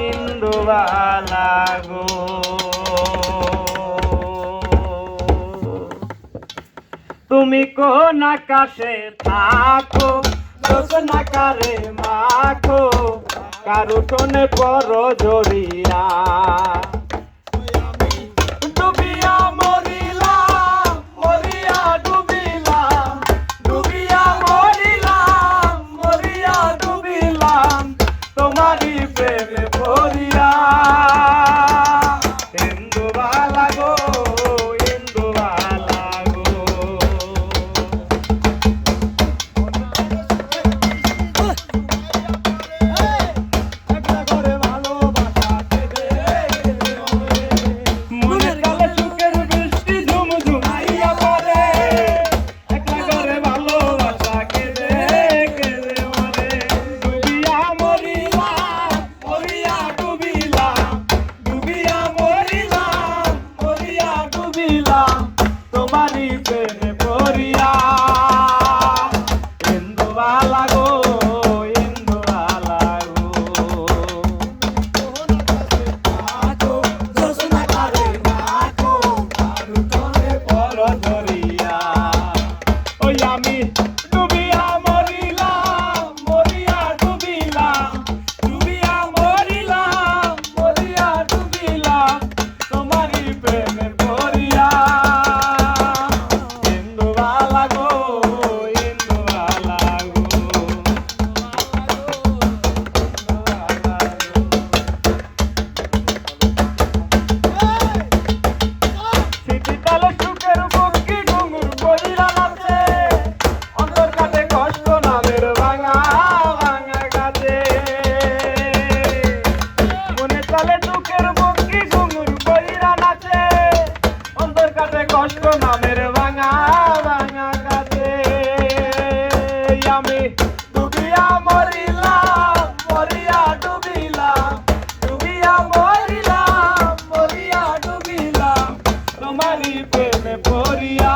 ইন্দুবালা গো তুমি কোন আকাশে থাকো জোছনা কারে মাখো কারু টনে পর জড়িয়া ডুবিয়া মরিলাম মরিয়া ডুবিলাম ডুবিয়া মরিলাম মরিয়া ডুবিলাম তোমারই প্রেমে পড়িয়া ইন্দুবালা গো ইন্দুবালা গো মনের কালে সুখের বৃষ্টি ঝুমঝুম আইয়া পড়ে একলা করে ভালোবাসা কেঁদে কেঁদে মরে ডুবিয়া মরিলাম মরিয়া ডুবিলাম ডুবিয়া মরিলাম মরিয়া ডুবিলাম তোমারই প্রেমে পড়িয়া ইন্দুবালা গো ইন্দুবালা গো পর ধরিয়া ওই আমি ডুবিয়া মরিলাম মরিয়া ডুবিলাম ডুবিয়া মরিলাম মরিয়া ডুবিলাম তোমারই প্রেমে পড়িয়া ইন্দুবালা গো ইন্দুবালা গো স্মৃতিতালে সুখের বুকি ঘুঙুর কইরা নাচে অন্তর কাটে কষ্ট নামের ভাঙা ভাঙা গাছে মনে চলে সুখের বুকি ঘুঙুর কইরা নাচে অন্তর কাটে কষ্ট নামের ভাঙা ভাঙা গাছে আমি ডুবিয়া মরিলাম মরিয়া ডুবিলাম ডুবিয়া মরিলাম মরিয়া ডুবিলাম তোমারই প্রেমে পড়িয়া